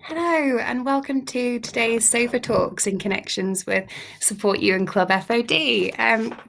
Hello and welcome to today's Sofa Talks in Connections with Support You and Club F.O.D.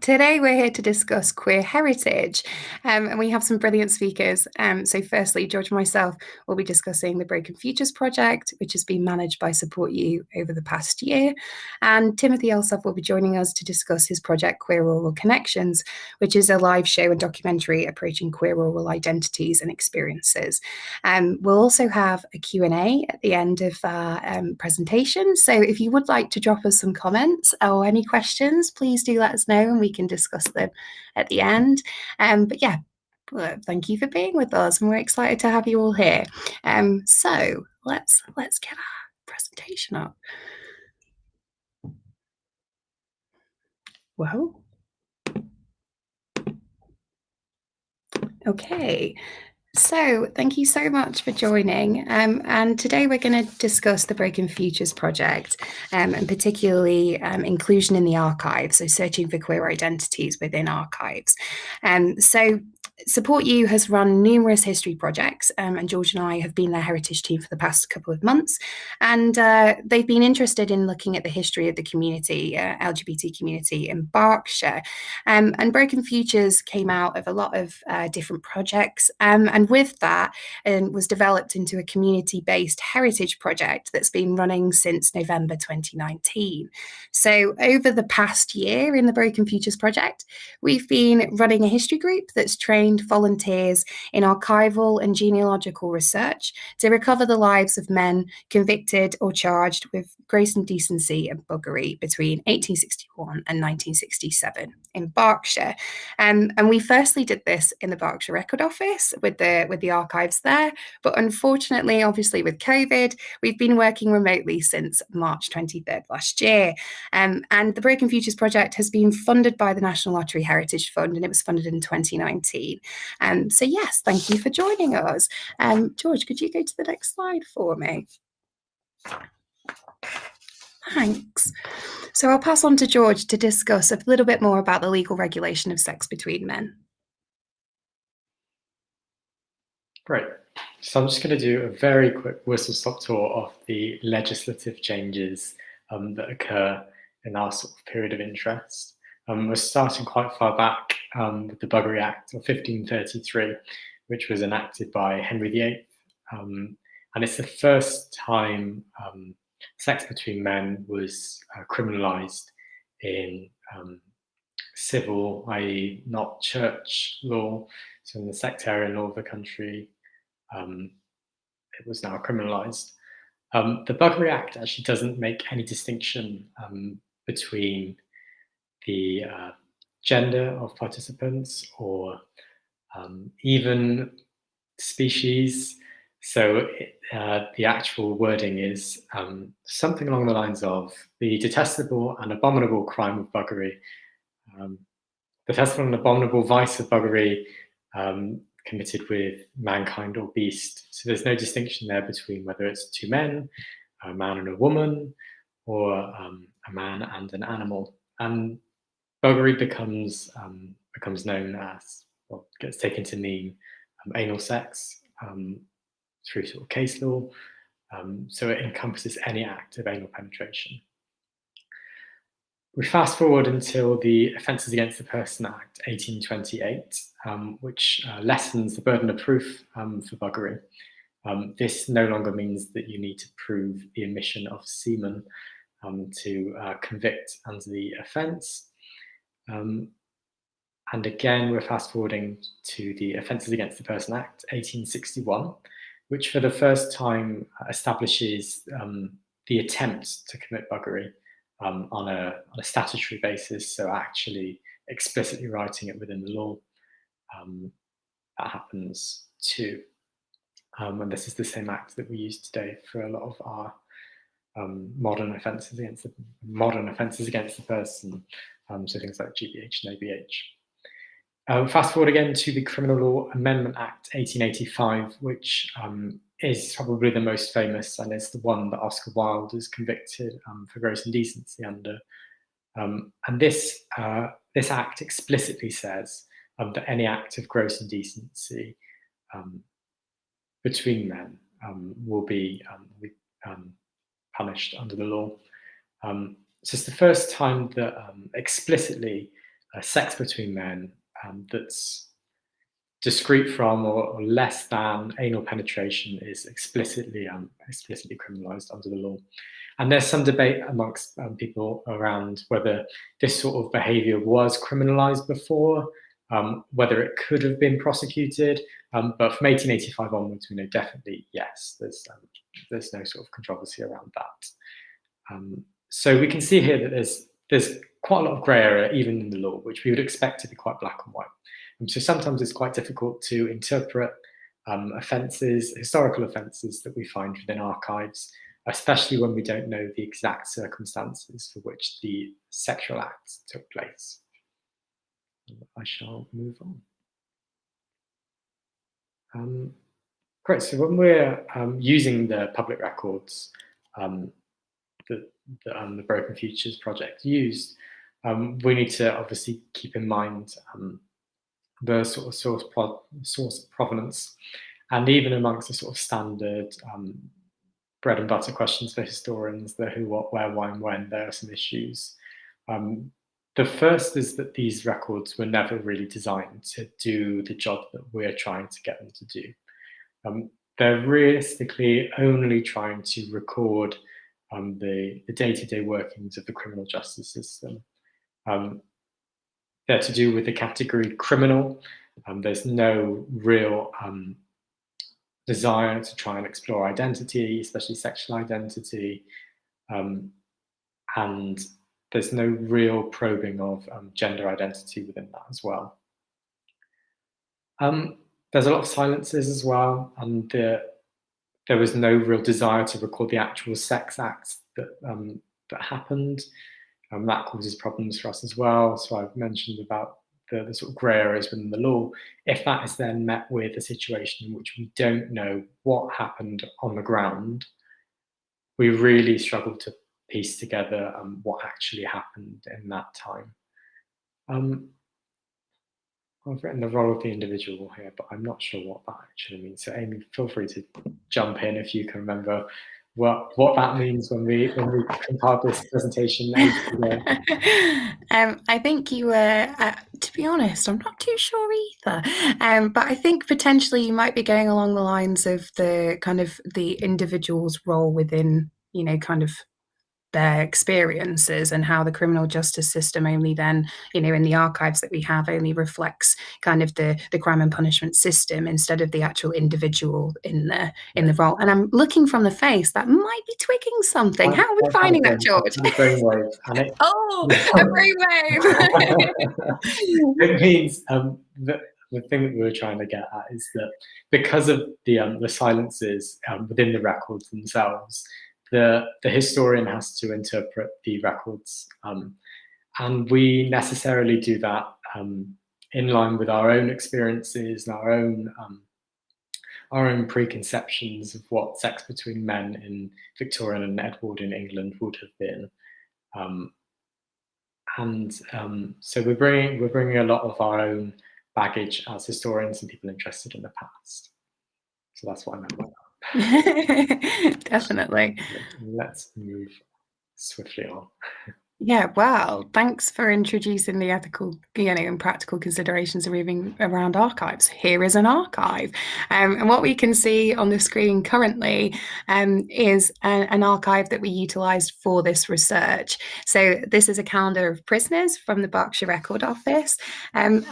Today we're here to discuss queer heritage and we have some brilliant speakers. So firstly, George and myself will be discussing the Broken Futures project, which has been managed by Support You over the past year. And Timothy Elsop will be joining us to discuss his project Quirrell Connections, which is a live show and documentary approaching queer oral identities and experiences. We'll also have a Q&A at the end of our presentation. So if you would like to drop us some comments or any questions, please do let us know and we can discuss them at the end. But yeah, thank you for being with us and we're excited to have you all here. So let's get our presentation up. Whoa. Okay. So thank you so much for joining. And today we're going to discuss the Broken Futures project and particularly inclusion in the archive, so searching for queer identities within archives. So Support You has run numerous history projects and George and I have been their heritage team for the past couple of months, and they've been interested in looking at the history of the community, LGBT community in Berkshire. And Broken Futures came out of a lot of different projects, and with that was developed into a community-based heritage project that's been running since November 2019. So over the past year in the Broken Futures project, we've been running a history group that's trained volunteers in archival and genealogical research to recover the lives of men convicted or charged with gross indecency and buggery between 1861 and 1967 in Berkshire. And we firstly did this in the Berkshire Record Office with the archives there, but unfortunately, obviously with COVID, we've been working remotely since March 23rd last year. And the Broken Futures project has been funded by the National Lottery Heritage Fund, and it was funded in 2019. So yes, thank you for joining us. George, could you go to the next slide for me? Thanks. So I'll pass on to George to discuss a little bit more about the legal regulation of sex between men. Great. So I'm just going to do a very quick whistle-stop tour of the legislative changes that occur in our sort of period of interest. We're starting quite far back with the Buggery Act of 1533, which was enacted by Henry VIII. And it's the first time sex between men was criminalised in civil, i.e. not church law. So in the sectarian law of the country, it was now criminalised. The Buggery Act actually doesn't make any distinction between the gender of participants or even species. So the actual wording is something along the lines of the detestable and abominable crime of buggery, detestable and abominable vice of buggery committed with mankind or beast. So there's no distinction there between whether it's two men, a man and a woman, or a man and an animal. And buggery becomes known as, well, gets taken to mean anal sex through sort of case law. So it encompasses any act of anal penetration. We fast forward until the Offences Against the Person Act 1828, which lessens the burden of proof for buggery. This no longer means that you need to prove the omission of semen to convict under the offence. And again, we're fast forwarding to the Offences Against the Person Act 1861, which for the first time establishes the attempt to commit buggery on a statutory basis, so actually explicitly writing it within the law. That happens too. And this is the same act that we use today for a lot of our modern offences against the person, so things like GBH and ABH. Fast forward again to the Criminal Law Amendment Act 1885, which is probably the most famous, and it's the one that Oscar Wilde is convicted for gross indecency under. And this act explicitly says that any act of gross indecency between men will be punished under the law. So it's the first time that explicitly sex between men that's discrete from or less than anal penetration is explicitly criminalised under the law. And there's some debate amongst people around whether this sort of behaviour was criminalised before, whether it could have been prosecuted, but from 1885 onwards, we know definitely yes. There's no sort of controversy around that. So we can see here that there's quite a lot of grey area even in the law, which we would expect to be quite black and white. So sometimes it's quite difficult to interpret offences, historical offences that we find within archives, especially when we don't know the exact circumstances for which the sexual acts took place. I shall move on. Great, so when we're using the public records that the Broken Futures project used, we need to obviously keep in mind the sort of source provenance, and even amongst the sort of standard bread and butter questions for historians, the who, what, where, why, and when, there are some issues. The first is that these records were never really designed to do the job that we're trying to get them to do. They're realistically only trying to record the day-to-day workings of the criminal justice system. They're to do with the category criminal. There's no real desire to try and explore identity, especially sexual identity, and there's no real probing of gender identity within that as well. There's a lot of silences as well, and there was no real desire to record the actual sex acts that happened. That causes problems for us as well. So I've mentioned about the sort of grey areas within the law. If that is then met with a situation in which we don't know what happened on the ground, we really struggle to piece together what actually happened in that time. I've written the role of the individual here, but I'm not sure what that actually means. So Amy, feel free to jump in if you can remember what that means when we compiled this presentation. I think you were, to be honest, I'm not too sure either. But I think potentially you might be going along the lines of the kind of the individual's role within, you know, kind of their experiences, and how the criminal justice system only then, you know, in the archives that we have, only reflects kind of the crime and punishment system instead of the actual individual in the role. And I'm looking from the face, that might be twigging something. How are we finding that, George? A brainwave. Oh, a brainwave. It means the thing that we were trying to get at is that because of the silences within the records themselves, the historian has to interpret the records, and we necessarily do that in line with our own experiences and our own preconceptions of what sex between men in Victorian and Edwardian England would have been, so we're bringing a lot of our own baggage as historians and people interested in the past. So that's what I meant by that. Definitely. Let's move swiftly on. Yeah, well, thanks for introducing the ethical, and practical considerations of moving around archives. Here is an archive. And what we can see on the screen currently is an archive that we utilised for this research. So this is a calendar of prisoners from the Berkshire Record Office. And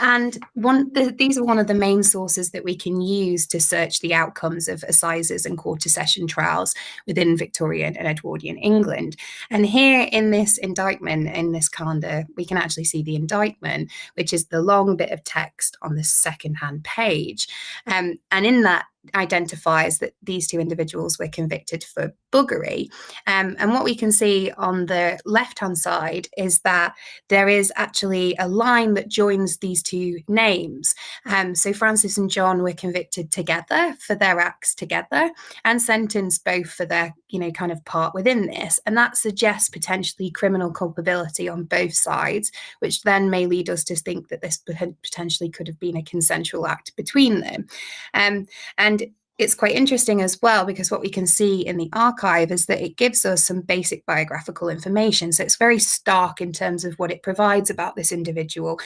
these are one of the main sources that we can use to search the outcomes of assizes and quarter session trials within Victorian and Edwardian England. And here in this indictment, in this calendar, we can actually see the indictment, which is the long bit of text on the second-hand page. And in that identifies that these two individuals were convicted for buggery. And what we can see on the left-hand side is that there is actually a line that joins these two names. So Francis and John were convicted together for their acts together and sentenced both for their, kind of part within this. And that suggests potentially criminal culpability on both sides, which then may lead us to think that this potentially could have been a consensual act between them. And it's quite interesting as well, because what we can see in the archive is that it gives us some basic biographical information. So it's very stark in terms of what it provides about this individual,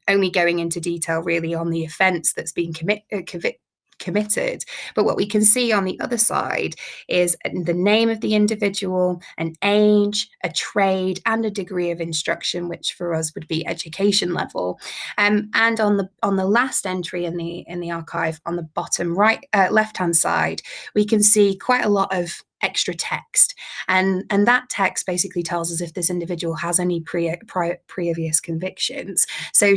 only going into detail really on the offence that's been committed. But what we can see on the other side is the name of the individual, an age, a trade, and a degree of instruction, which for us would be education level. And on the last entry in the archive, on the bottom right left hand side, we can see quite a lot of extra text, and that text basically tells us if this individual has any previous convictions. So,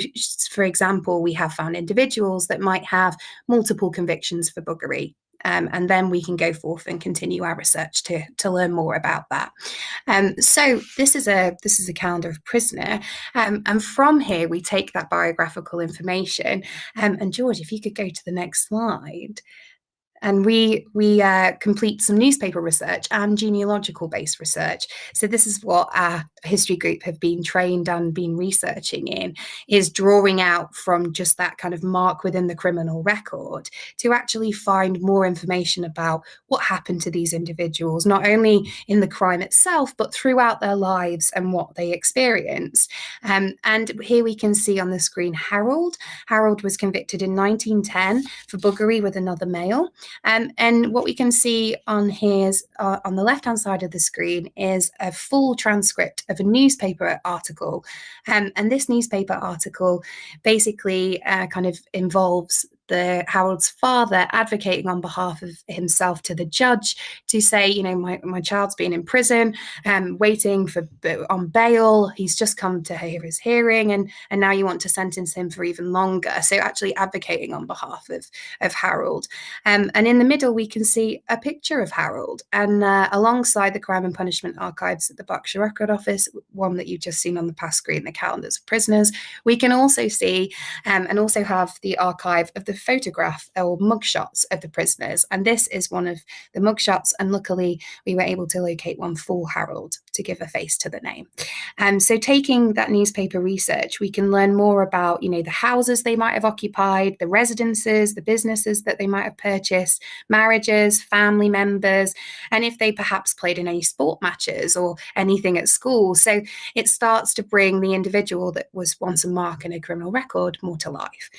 for example, we have found individuals that might have multiple convictions for buggery. And then we can go forth and continue our research to learn more about that. So this is a calendar of prisoner, and from here we take that biographical information. And George, if you could go to the next slide. And we complete some newspaper research and genealogical based research. So this is what our history group have been trained and been researching in, is drawing out from just that kind of mark within the criminal record to actually find more information about what happened to these individuals, not only in the crime itself, but throughout their lives and what they experienced. And here we can see on the screen Harold. Harold was convicted in 1910 for buggery with another male. And what we can see on here's on the left-hand side of the screen is a full transcript of a newspaper article. And this newspaper article basically kind of involves Harold's father advocating on behalf of himself to the judge to say, my child's been in prison, waiting on bail. He's just come to hear his hearing, and now you want to sentence him for even longer. So actually advocating on behalf of Harold. And in the middle, we can see a picture of Harold, and alongside the Crime and Punishment Archives at the Berkshire Record Office, one that you've just seen on the past screen, the calendars of prisoners, we can also see and also have the archive of the photograph or mugshots of the prisoners. And this is one of the mugshots, and luckily we were able to locate one for Harold to give a face to the name. So taking that newspaper research, we can learn more about, the houses they might have occupied, the residences, the businesses that they might have purchased, marriages, family members, and if they perhaps played in any sport matches or anything at school. So it starts to bring the individual that was once a mark in a criminal record more to life.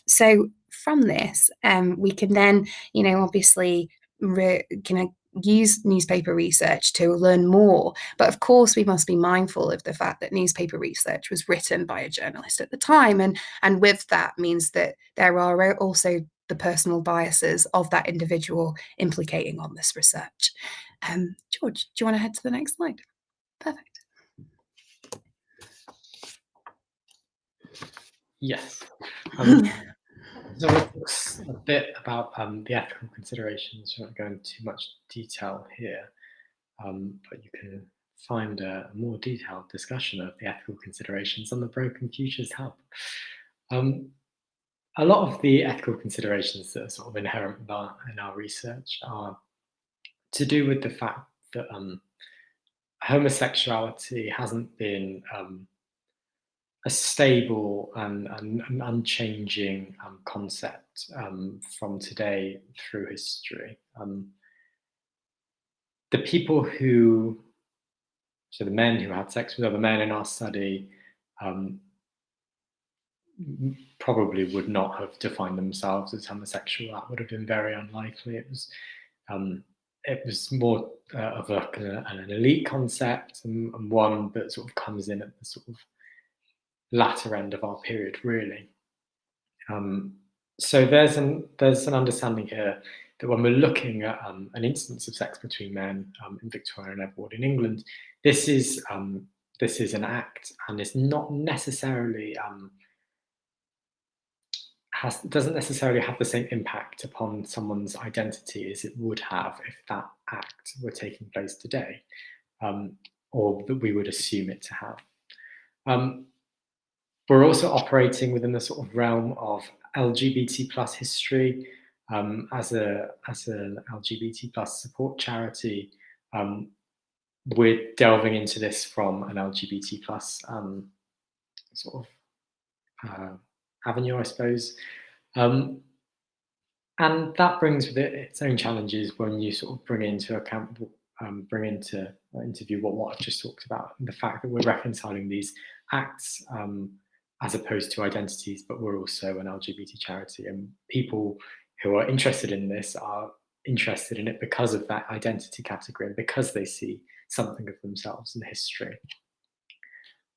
So from this, we can then, obviously use newspaper research to learn more. But of course, we must be mindful of the fact that newspaper research was written by a journalist at the time. And with that means that there are also the personal biases of that individual implicating on this research. George, do you want to head to the next slide? Perfect. Yes. So we'll talk a bit about the ethical considerations. We won't go into too much detail here, but you can find a more detailed discussion of the ethical considerations on the Broken Futures Hub. A lot of the ethical considerations that are sort of inherent in our research are to do with the fact that homosexuality hasn't been a stable and unchanging concept from today through history. The people who so the men who had sex with other men in our study probably would not have defined themselves as homosexual. That would have been very unlikely. It was more of like an elite concept, and one that sort of comes in at the sort of latter end of our period, really. So there's an understanding here that when we're looking at an instance of sex between men in Victoria and F.O.D in England, this is an act, and it's not necessarily doesn't necessarily have the same impact upon someone's identity as it would have if that act were taking place today, or that we would assume it to have. We're also operating within the sort of realm of LGBT plus history. As an LGBT plus support charity, we're delving into this from an LGBT plus sort of avenue, I suppose. And that brings with it its own challenges when you sort of bring into account, bring into interview what I've just talked about, and the fact that we're reconciling these acts as opposed to identities, but we're also an LGBT charity, and people who are interested in this are interested in it because of that identity category and because they see something of themselves in history.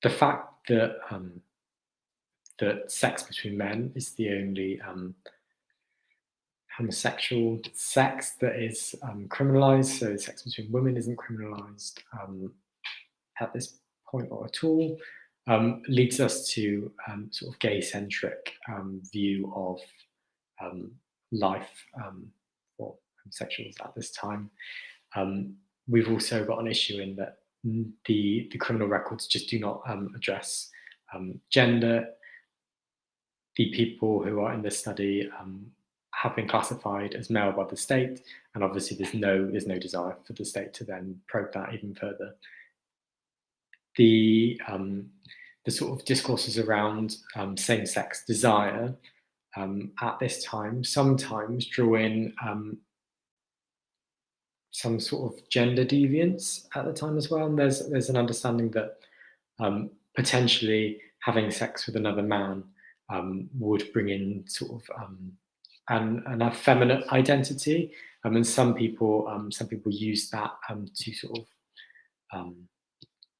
The fact that that sex between men is the only homosexual sex that is criminalized, so sex between women isn't criminalized at this point or at all, leads us to sort of gay-centric view of life for homosexuals at this time. We've also got an issue in that the criminal records just do not address gender. The people who are in this study have been classified as male by the state, and obviously there's no desire for the state to then probe that even further. The sort of discourses around same-sex desire at this time sometimes draw in some sort of gender deviance at the time as well. And there's an understanding that potentially having sex with another man would bring in sort of an effeminate identity, and some people use that to sort of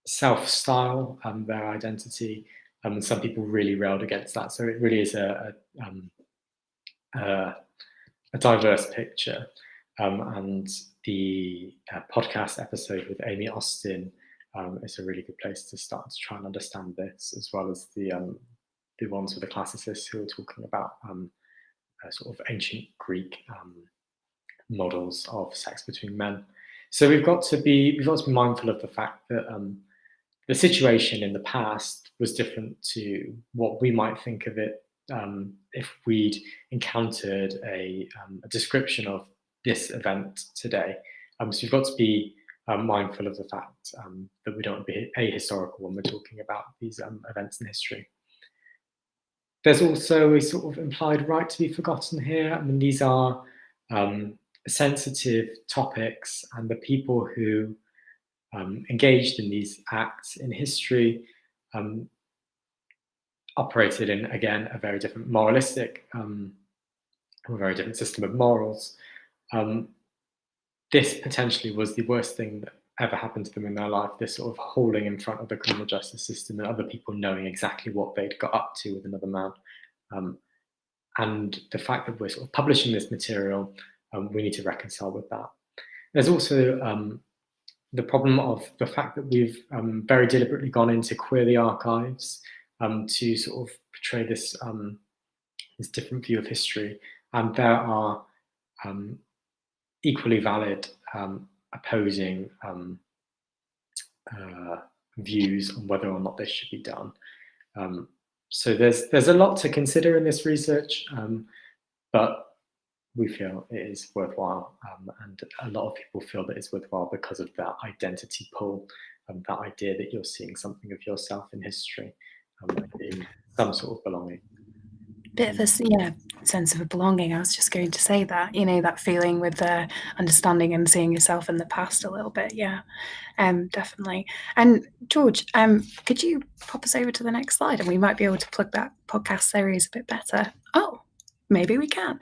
self-style their identity, and some people really railed against that. So it really is a diverse picture, and the podcast episode with Amy Austin is a really good place to start to try and understand this, as well as the ones with the classicists who are talking about sort of ancient Greek models of sex between men. So we've got to be mindful of the fact that the situation in the past was different to what we might think of it if we'd encountered a description of this event today. So we've got to be mindful of the fact that we don't be ahistorical when we're talking about these events in history. There's also a sort of implied right to be forgotten here. I mean, these are sensitive topics, and the people who engaged in these acts in history operated in, again, a very different moralistic, a very different system of morals. This potentially was the worst thing that ever happened to them in their life, this sort of holding in front of the criminal justice system and other people knowing exactly what they'd got up to with another man. And the fact that we're sort of publishing this material, we need to reconcile with that. There's also the problem of the fact that we've very deliberately gone into Queer the Archives to sort of portray this, this different view of history. And there are equally valid opposing views on whether or not this should be done. So there's a lot to consider in this research, but we feel it is worthwhile, and a lot of people feel that it's worthwhile because of that identity pull, that idea that you're seeing something of yourself in history, in some sort of belonging. bit of a sense of a belonging. I was just going to say that, that feeling with understanding and seeing yourself in the past a little bit. Yeah, definitely. And George, could you pop us over to the next slide, and we might be able to plug that podcast series a bit better. Oh, maybe we can.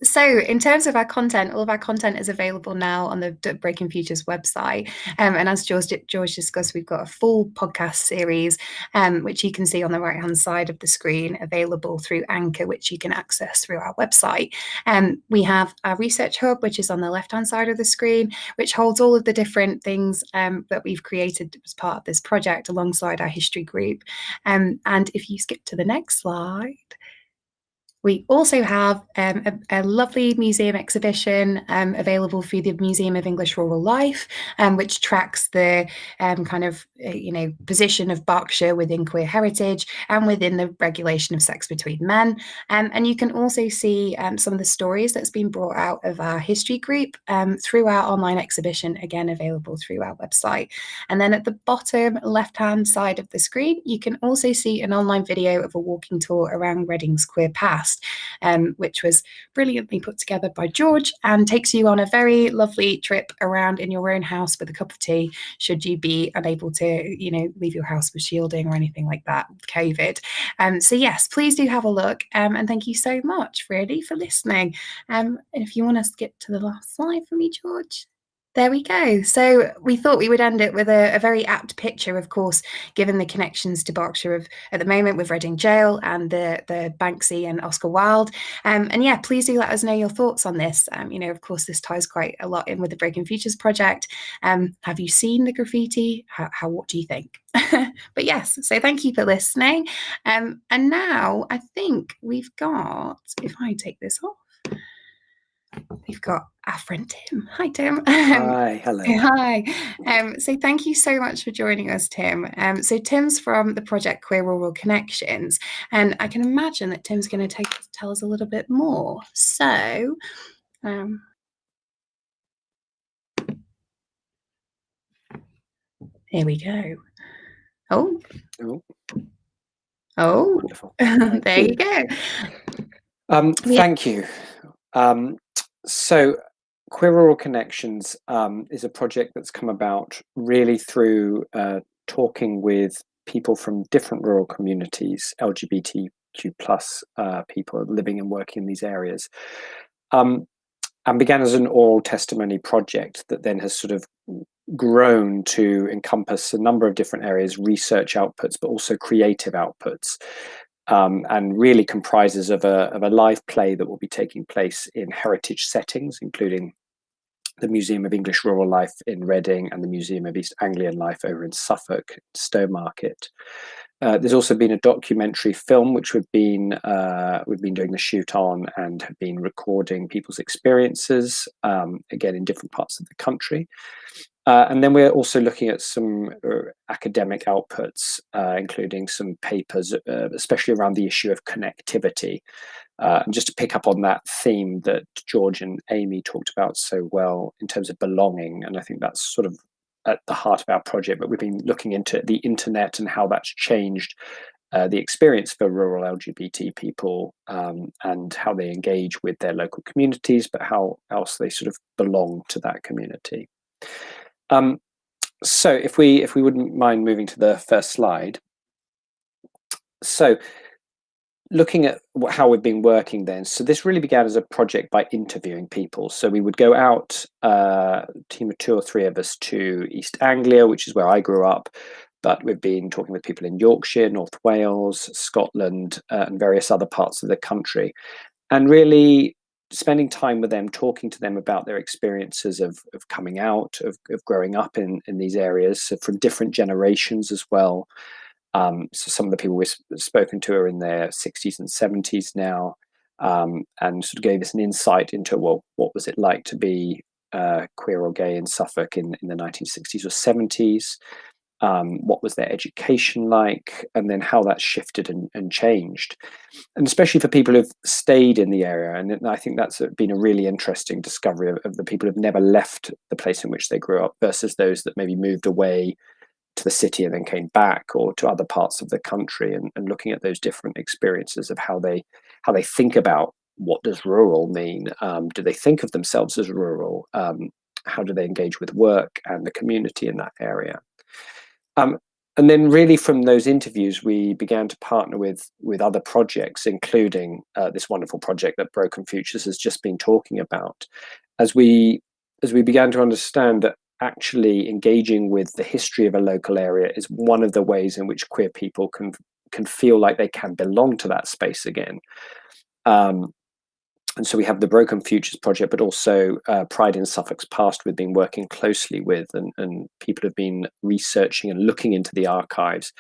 So in terms of our content, all of our content is available now on the Breaking Futures website. And as George discussed, we've got a full podcast series, which you can see on the right-hand side of the screen, available through Anchor, which you can access through our website. We have our research hub, which is on the left-hand side of the screen, which holds all of the different things that we've created as part of this project alongside our history group. And if you skip to the next slide, we also have a lovely museum exhibition available through the Museum of English Rural Life, which tracks the position of Berkshire within queer heritage and within the regulation of sex between men. And you can also see some of the stories that's been brought out of our history group through our online exhibition, again available through our website. And then at the bottom left-hand side of the screen, you can also see an online video of a walking tour around Reading's queer past, which was brilliantly put together by George and takes you on a very lovely trip around in your own house with a cup of tea, should you be unable to, leave your house with shielding or anything like that with COVID. So yes, please do have a look, and thank you so much, really, for listening. And if you want to skip to the last slide for me, George. There we go. So we thought we would end it with a very apt picture, of course, given the connections to Berkshire at the moment with Reading Jail and the Banksy and Oscar Wilde. And yeah, please do let us know your thoughts on this. Of course, this ties quite a lot in with the Breaking Futures project. Have you seen the graffiti? What do you think? But yes, so thank you for listening. And now I think we've got, if I take this off, we've got our friend Tim. Hi, Tim. Hi, hello. Hi. So thank you so much for joining us, Tim. So Tim's from the project Quirrell Connections, and I can imagine that Tim's going to tell us a little bit more. So, here we go. Oh. Wonderful. There you go. Thank you. So Quirrell Connections is a project that's come about really through talking with people from different rural communities, LGBTQ plus people living and working in these areas, and began as an oral testimony project that then has sort of grown to encompass a number of different areas, research outputs, but also creative outputs. And really comprises of a live play that will be taking place in heritage settings, including the Museum of English Rural Life in Reading and the Museum of East Anglian Life over in Suffolk, Stowmarket. There's also been a documentary film which we've been doing the shoot on and have been recording people's experiences, again in different parts of the country. And then we're also looking at some academic outputs, including some papers, especially around the issue of connectivity. And just to pick up on that theme that George and Amy talked about so well in terms of belonging, and I think that's sort of at the heart of our project, but we've been looking into the internet and how that's changed the experience for rural LGBT people, and how they engage with their local communities, but how else they sort of belong to that community. So if we wouldn't mind moving to the first slide. So looking at how we've been working then, so this really began as a project by interviewing people. So we would go out, a team of 2 or 3 of us, to East Anglia, which is where I grew up, but we've been talking with people in Yorkshire, North Wales, Scotland, and various other parts of the country, and really spending time with them, talking to them about their experiences of coming out, of growing up in these areas, so from different generations as well. So some of the people we've spoken to are in their 60s and 70s now, and sort of gave us an insight into, well, what was it like to be queer or gay in Suffolk in the 1960s or 70s? What was their education like, and then how that shifted and changed, and especially for people who've stayed in the area. And I think that's been a really interesting discovery of the people who've never left the place in which they grew up versus those that maybe moved away to the city and then came back, or to other parts of the country, and looking at those different experiences of how they think about what does rural mean. Do they think of themselves as rural? How do they engage with work and the community in that area? And then really from those interviews, we began to partner with other projects, including this wonderful project that Broken Futures has just been talking about, as we began to understand that actually engaging with the history of a local area is one of the ways in which queer people can feel like they can belong to that space again. And so we have the Broken Futures project, but also Pride in Suffolk's Past we've been working closely with, and people have been researching and looking into the archives,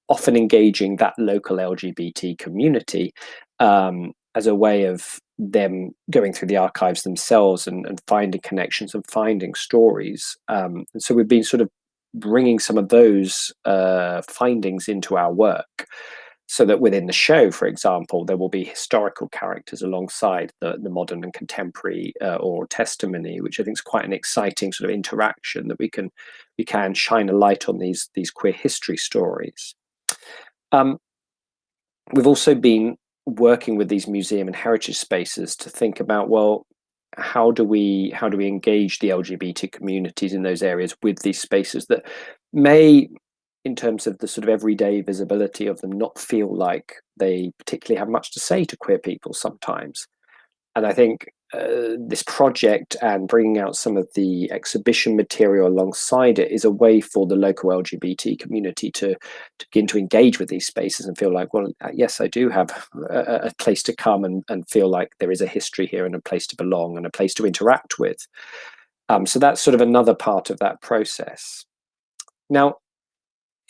often engaging that local LGBT community as a way of them going through the archives themselves and finding connections and finding stories. And so we've been sort of bringing some of those findings into our work, so that within the show, for example, there will be historical characters alongside the modern and contemporary oral testimony, which I think is quite an exciting sort of interaction, that we can shine a light on these queer history stories. We've also been working with these museum and heritage spaces to think about, well, how do we engage the LGBT communities in those areas with these spaces that may, in terms of the sort of everyday visibility of them, not feel like they particularly have much to say to queer people sometimes. And I think this project and bringing out some of the exhibition material alongside it is a way for the local LGBT community to begin to engage with these spaces and feel like, well, yes, I do have a place to come and feel like there is a history here and a place to belong and a place to interact with. So that's sort of another part of that process. Now,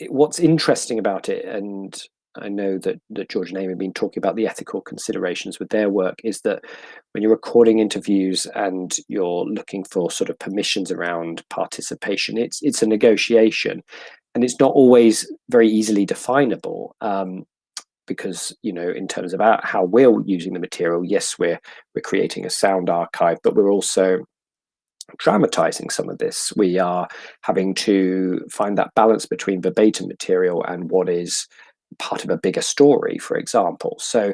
what's interesting about it, and I know that George and Amy have been talking about the ethical considerations with their work, is that when you're recording interviews and you're looking for sort of permissions around participation, it's a negotiation, and it's not always very easily definable. Because, you know, in terms of how we're using the material, yes, we're creating a sound archive, but we're also dramatizing some of this. We are having to find that balance between verbatim material and what is part of a bigger story, for example. So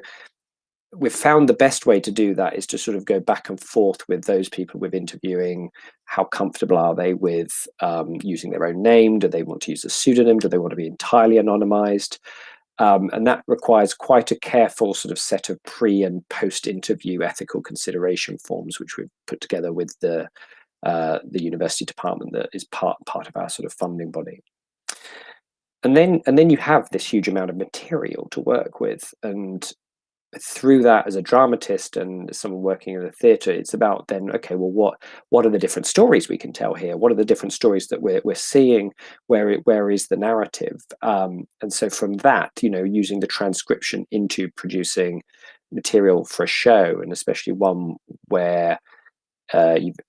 we've found the best way to do that is to sort of go back and forth with those people we're interviewing. How comfortable are they with using their own name? Do they want to use a pseudonym? Do they want to be entirely anonymized? And that requires quite a careful sort of set of pre and post interview ethical consideration forms, which we've put together with the university department that is part of our sort of funding body. And then you have this huge amount of material to work with, and through that, as a dramatist and someone working in a theatre, it's about then, okay, well, what are the different stories we can tell here? What are the different stories that we're seeing? Where is the narrative? And so from that, you know, using the transcription into producing material for a show, and especially one where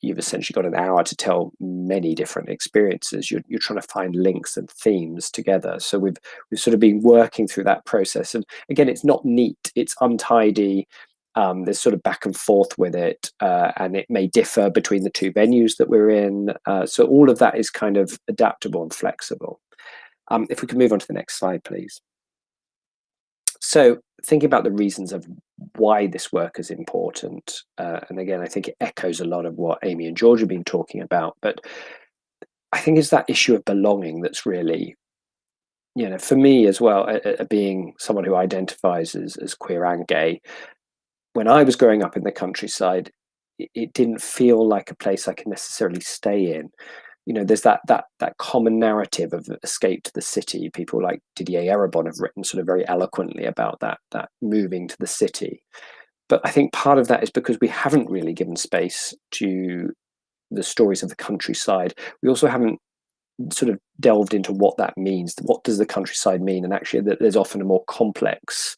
you've essentially got an hour to tell many different experiences. You're trying to find links and themes together. So we've sort of been working through that process. And again, it's not neat, it's untidy. There's sort of back and forth with it, and it may differ between the two venues that we're in. So all of that is kind of adaptable and flexible. If we can move on to the next slide, please. So thinking about the reasons of why this work is important, and again, I think it echoes a lot of what Amy and George have been talking about, but I think it's that issue of belonging that's really, you know, for me as well, being someone who identifies as queer and gay, when I was growing up in the countryside, it didn't feel like a place I could necessarily stay in. You know, there's that common narrative of escape to the city. People like Didier Eribon have written sort of very eloquently about that moving to the city. But I think part of that is because we haven't really given space to the stories of the countryside. We also haven't sort of delved into what that means. What does the countryside mean? And actually, there's often a more complex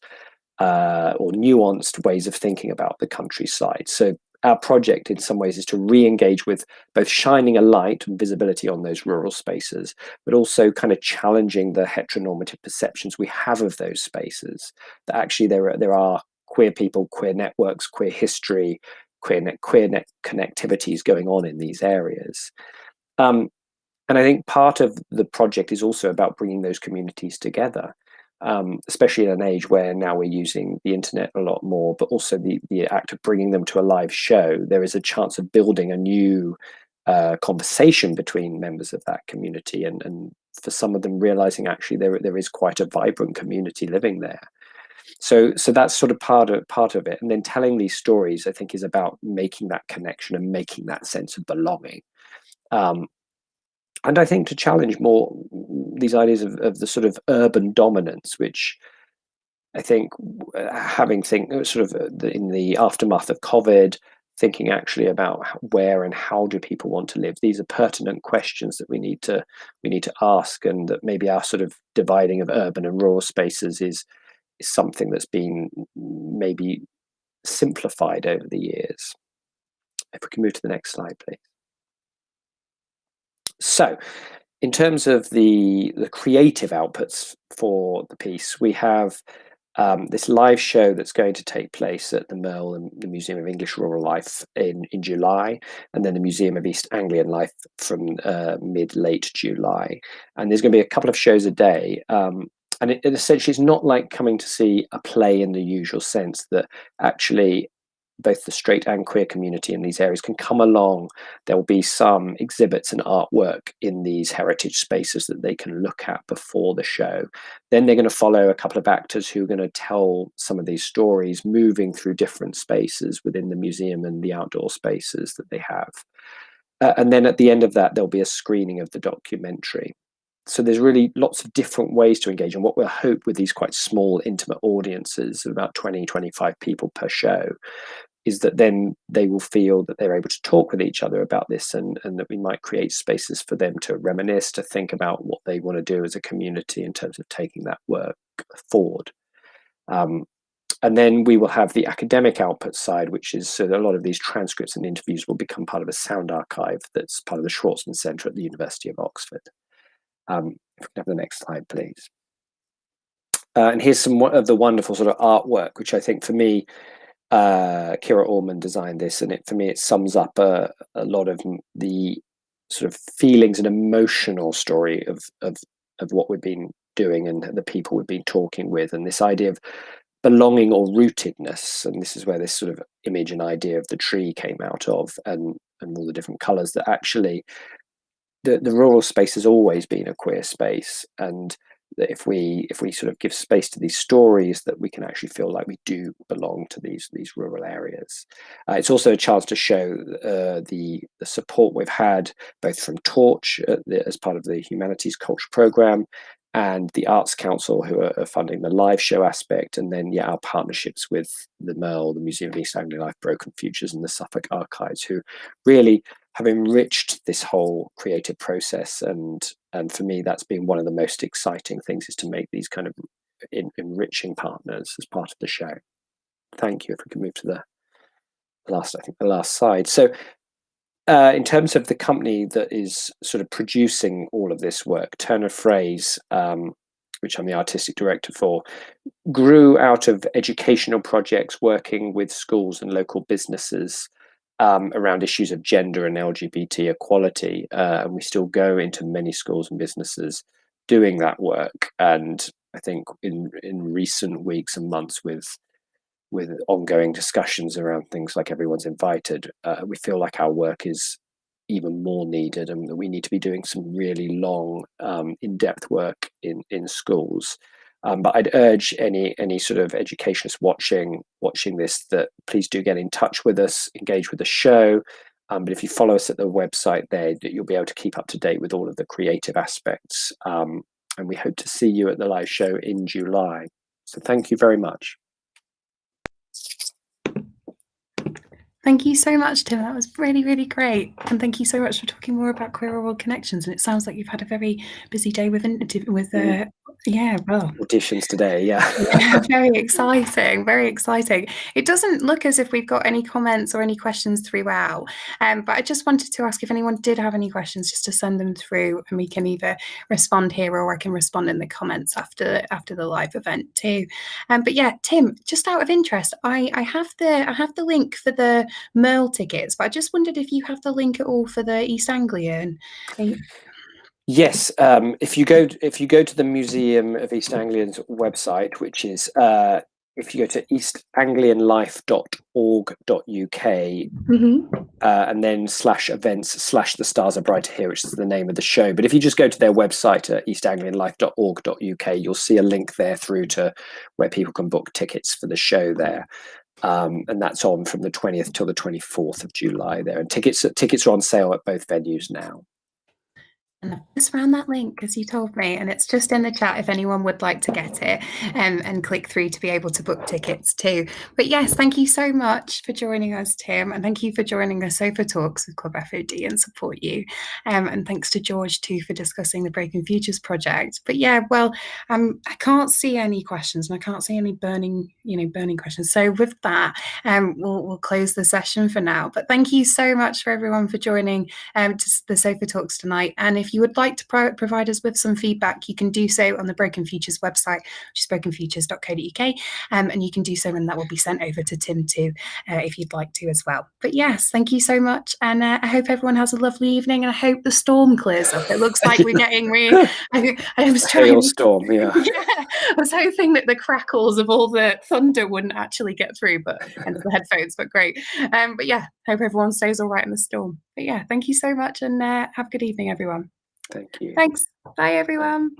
or nuanced ways of thinking about the countryside. So our project in some ways is to re-engage with both shining a light and visibility on those rural spaces, but also kind of challenging the heteronormative perceptions we have of those spaces, that actually there are queer people, queer networks, queer history, queer connectivities going on in these areas. And And I think part of the project is also about bringing those communities together, especially in an age where now we're using the internet a lot more, but also the act of bringing them to a live show. There is a chance of building a new conversation between members of that community, and for some of them realizing actually there is quite a vibrant community living there. So that's sort of part of it. And then telling these stories, I think, is about making that connection and making that sense of belonging. And I think to challenge more these ideas of the sort of urban dominance, which I think sort of in the aftermath of COVID, thinking actually about where and how do people want to live. These are pertinent questions that we need to ask, and that maybe our sort of dividing of urban and rural spaces is something that's been maybe simplified over the years. If we can move to the next slide, please. So, in terms of the creative outputs for the piece, we have this live show that's going to take place at the Merle and the Museum of English Rural Life in July, and then the Museum of East Anglian Life from mid-late July. And there's going to be a couple of shows a day. And it essentially is not like coming to see a play in the usual sense, that actually both the straight and queer community in these areas can come along. There will be some exhibits and artwork in these heritage spaces that they can look at before the show. Then they're going to follow a couple of actors who are going to tell some of these stories, moving through different spaces within the museum and the outdoor spaces that they have. And then at the end of that, there'll be a screening of the documentary. So there's really lots of different ways to engage. And what we'll hope with these quite small, intimate audiences of about 20, 25 people per show is that then they will feel that they're able to talk with each other about this, and that we might create spaces for them to reminisce, to think about what they want to do as a community in terms of taking that work forward. And then we will have the academic output side, which is so that a lot of these transcripts and interviews will become part of a sound archive that's part of the Schwarzman Centre at the University of Oxford. If we can have the next slide, please. And here's some of the wonderful sort of artwork, which I think for me, Kira Allman designed this, and for me it sums up a lot of the sort of feelings and emotional story of what we've been doing and the people we've been talking with, and this idea of belonging or rootedness. And this is where this sort of image and idea of the tree came out of, and all the different colours, that actually the rural space has always been a queer space, and that if we sort of give space to these stories, that we can actually feel like we do belong to these rural areas. It's also a chance to show the support we've had both from Torch as part of the Humanities Culture Programme, and the Arts Council, who are funding the live show aspect, and then our partnerships with the Merle, the Museum of East Anglian Life, Broken Futures, and the Suffolk Archives, who really have enriched this whole creative process. And for me, that's been one of the most exciting things, is to make these kind of enriching partners as part of the show. Thank you. If we can move to the last slide. So in terms of the company that is sort of producing all of this work, Turner Fraze, which I'm the artistic director for, grew out of educational projects working with schools and local businesses around issues of gender and LGBT equality. And we still go into many schools and businesses doing that work. And I think in recent weeks and months, with ongoing discussions around things like Everyone's Invited, we feel like our work is even more needed, and that we need to be doing some really long, in-depth work in schools. But I'd urge any sort of educationists watching this, that please do get in touch with us, engage with the show. But if you follow us at the website there, that you'll be able to keep up to date with all of the creative aspects. And we hope to see you at the live show in July. So thank you very much. Thank you so much, Tim. That was really, really great. And thank you so much for talking more about Quirrell Connections. And it sounds like you've had a very busy day with auditions today. Yeah, very exciting, very exciting. It doesn't look as if we've got any comments or any questions throughout. But I just wanted to ask if anyone did have any questions, just to send them through, and we can either respond here, or I can respond in the comments after the live event too. But yeah, Tim, just out of interest, I have the link for the Merle tickets, but I just wondered if you have the link at all for the East Anglian. Yes, if you go to the Museum of East Anglian's website, which is if you go to eastanglianlife.org.uk and then /events /The Stars Are Brighter Here, which is the name of the show. But if you just go to their website at eastanglianlife.org.uk, you'll see a link there through to where people can book tickets for the show there. And that's on from the 20th till the 24th of July there. And tickets are on sale at both venues now. And I've just found that link because you told me, and it's just in the chat if anyone would like to get it and click through to be able to book tickets too. But yes, thank you so much for joining us, Tim, and thank you for joining us Sofa Talks with Club F.O.D and Support You. And thanks to George too for discussing the Breaking Futures project. But yeah, well, I can't see any questions and I can't see any burning questions. So with that, we'll close the session for now. But thank you so much for everyone for joining to the Sofa Talks tonight. And if you would like to provide us with some feedback, you can do so on the Broken Futures website, which is brokenfutures.co.uk, and you can do so and that will be sent over to Tim too, if you'd like to as well. But yes, thank you so much, and I hope everyone has a lovely evening, and I hope the storm clears up. It looks like we're getting really... I was trying... Hailstorm, yeah. I was hoping that the crackles of all the thunder wouldn't actually get through, but hence the headphones, but great. But yeah, hope everyone stays all right in the storm. But yeah, thank you so much, and have a good evening, everyone. Thank you. Thanks. Bye, everyone.